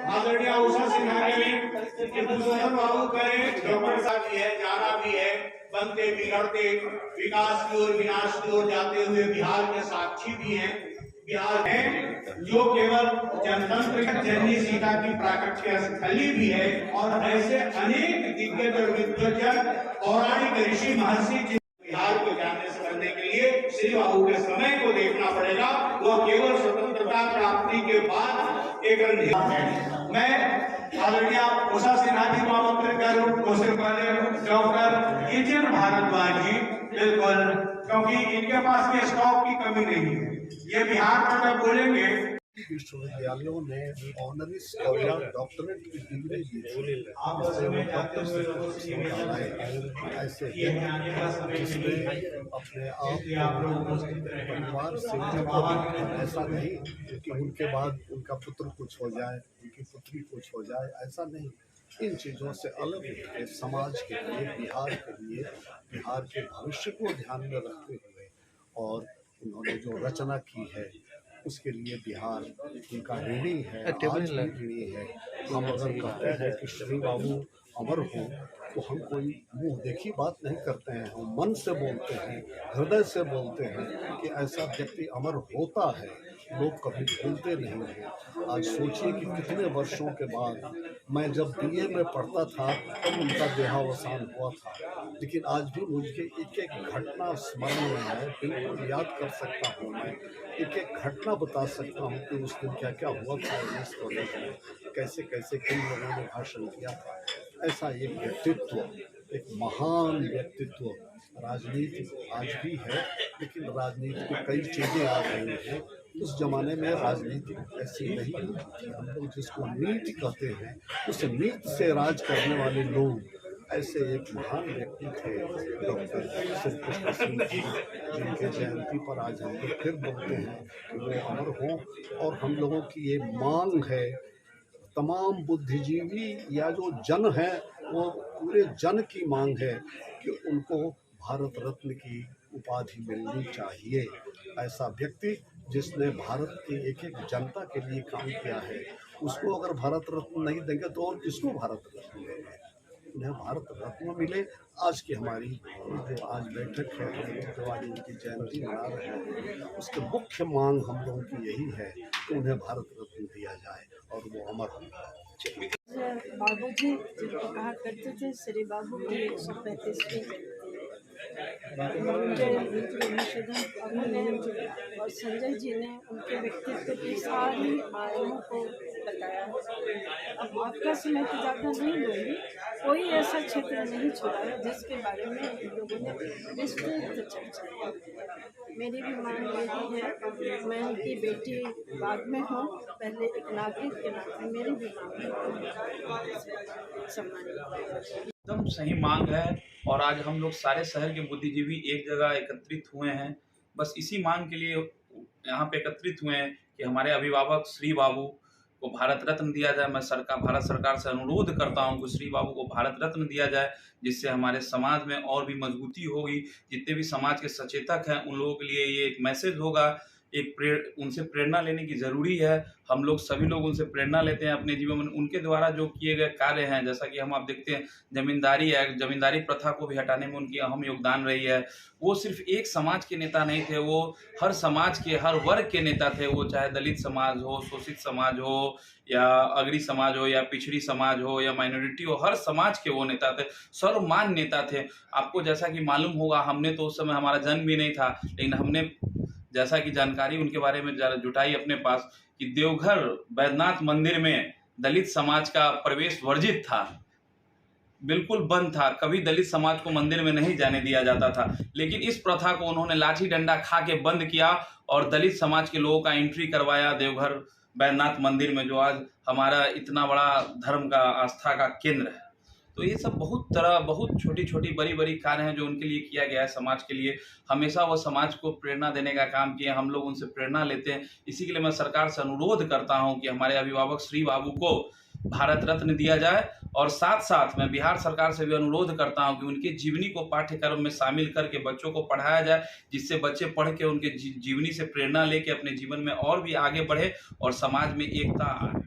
आदरणीय उषा सिन्हा के भूषण बाबू करें, डॉक्टर साहब भी है, जाना भी है, बनते बिगड़ते विकास की ओर विनाश की ओर जाते हुए बिहार के साक्षी भी हैं। बिहार है जो केवल जनतंत्र जननी सीता की प्राकट्य स्थली भी है, और ऐसे अनेक दिग्गज और विद्वजन पौराणिक ऋषि महर्षि बिहार को जानने समझने के लिए श्री बाबू के समय को देखना पड़ेगा। वह केवल स्वतंत्रता प्राप्ति के बाद एक है। मैं आदरणीय उषा सिन्हा जी को आमंत्रित करूं, उससे पहले डॉक्टर एजेन भारद्वाज जी, बिल्कुल, क्योंकि इनके पास में स्टॉक की कमी नहीं है, ये बिहार पर जब बोलेंगे। विश्वविद्यालयों ने ऑनरी स्कॉलर डॉक्टरेट की डिग्री दी, ऐसे जिसमें अपने आप परिवार से ऐसा नहीं कि उनके बाद उनका पुत्र कुछ हो जाए, उनकी पुत्री कुछ हो जाए, ऐसा नहीं। इन चीज़ों से अलग है समाज के लिए, बिहार के लिए, बिहार के भविष्य को ध्यान में रखते हुए और उन्होंने जो रचना की है उसके लिए बिहार उनका ऋणी है, आज भी ऋणी है। हम अगर कहते हैं कि श्री बाबू अमर हो तो हम कोई मुंह देखी बात नहीं करते हैं, हम मन से बोलते हैं, हृदय से बोलते हैं कि ऐसा व्यक्ति अमर होता है, लोग कभी भूलते नहीं हैं। आज सोचिए कि कितने वर्षों के बाद, मैं जब बीए में पढ़ता था तब उनका देहावसान हुआ था, लेकिन आज भी मुझे एक एक घटना स्मरण में है, बिल्कुल याद कर सकता हूँ। मैं एक एक घटना बता सकता हूँ कि उस दिन क्या क्या हुआ था इस कॉलेज में, कैसे कैसे किन लोगों ने भाषण दिया था। ऐसा एक व्यक्तित्व, एक महान व्यक्तित्व राजनीति आज भी है, लेकिन राजनीति में कई चीज़ें आ गई हैं। उस जमाने में राजनीति ऐसी नहीं होती थी। हम लोग जिसको नीति कहते हैं, उस नीति से राज करने वाले लोग, ऐसे एक महान व्यक्ति थे डॉक्टर श्री कृष्ण सिंह जी, जिनके जयंती पर आज हम लोग फिर बोलते हैं कि वो अमर हों। और हम लोगों की ये मांग है, तमाम बुद्धिजीवी या जो जन है, वो पूरे जन की मांग है कि उनको भारत रत्न की उपाधि मिलनी चाहिए। ऐसा व्यक्ति जिसने भारत की एक एक जनता के लिए काम किया है, उसको अगर भारत रत्न नहीं देंगे तो और किसको भारत रत्न देंगे? उन्हें भारत रत्न मिले। आज की हमारी जो आज बैठक है, जो आज उनकी जयंती मना रहे हैं, उसके मुख्य मांग हम लोगों की यही है कि उन्हें भारत रत्न दिया जाए और वो अमर हो। बाबू जी जिनको कहा करते थे श्री बाबू की 135वीं और संजय जी ने उनके व्यक्तित्व की सारी आयामों को बताया। अब आपका समय तो ज़्यादा नहीं लूँगी, कोई ऐसा क्षेत्र नहीं छोड़ा है जिसके बारे में लोगों ने विस्तृत चर्चा की। मेरी भी मांग यही है, मैं उनकी बेटी बाद में हूँ, पहले एक नागरिक के नाते मेरी भी मांग सम्मानित एकदम सही मांग है। और आज हम लोग सारे शहर के बुद्धिजीवी एक जगह एकत्रित हुए हैं, बस इसी मांग के लिए यहाँ पे एकत्रित हुए हैं कि हमारे अभिभावक श्री बाबू को भारत रत्न दिया जाए। मैं भारत सरकार से अनुरोध करता हूँ कि श्री बाबू को भारत रत्न दिया जाए, जिससे हमारे समाज में और भी मजबूती होगी। जितने भी समाज के सचेतक हैं उन लोगों के लिए ये एक मैसेज होगा, उनसे प्रेरणा लेने की ज़रूरी है। हम लोग सभी लोग उनसे प्रेरणा लेते हैं अपने जीवन में। उनके द्वारा जो किए गए कार्य हैं, जैसा कि हम आप देखते हैं जमींदारी एक्ट, जमींदारी प्रथा को भी हटाने में उनकी अहम योगदान रही है। वो सिर्फ एक समाज के नेता नहीं थे, वो हर समाज के हर वर्ग के नेता थे। वो चाहे दलित समाज हो, शोषित समाज हो, या अग्री समाज हो, या पिछड़ी समाज हो, या माइनॉरिटी हो, हर समाज के वो नेता थे, सर्वमान्य नेता थे। आपको जैसा कि मालूम होगा, हमने तो उस समय हमारा जन्म भी नहीं था, लेकिन हमने जैसा कि जानकारी उनके बारे में जुटाई अपने पास कि देवघर बैद्यनाथ मंदिर में दलित समाज का प्रवेश वर्जित था, बिल्कुल बंद था। कभी दलित समाज को मंदिर में नहीं जाने दिया जाता था, लेकिन इस प्रथा को उन्होंने लाठी डंडा खा के बंद किया और दलित समाज के लोगों का एंट्री करवाया देवघर बैद्यनाथ मंदिर में, जो आज हमारा इतना बड़ा धर्म का आस्था का केंद्र है। तो ये सब बहुत छोटी छोटी बड़ी बड़ी कार्य हैं जो उनके लिए किया गया है समाज के लिए। हमेशा वो समाज को प्रेरणा देने का काम किए, हम लोग उनसे प्रेरणा लेते हैं। इसी के लिए मैं सरकार से अनुरोध करता हूं कि हमारे अभिभावक श्री बाबू को भारत रत्न दिया जाए, और साथ साथ मैं बिहार सरकार से भी अनुरोध करता हूं कि उनके जीवनी को पाठ्यक्रम में शामिल करके बच्चों को पढ़ाया जाए, जिससे बच्चे पढ़ के उनके जीवनी से प्रेरणा लेके अपने जीवन में और भी आगे बढ़े और समाज में एकता आए।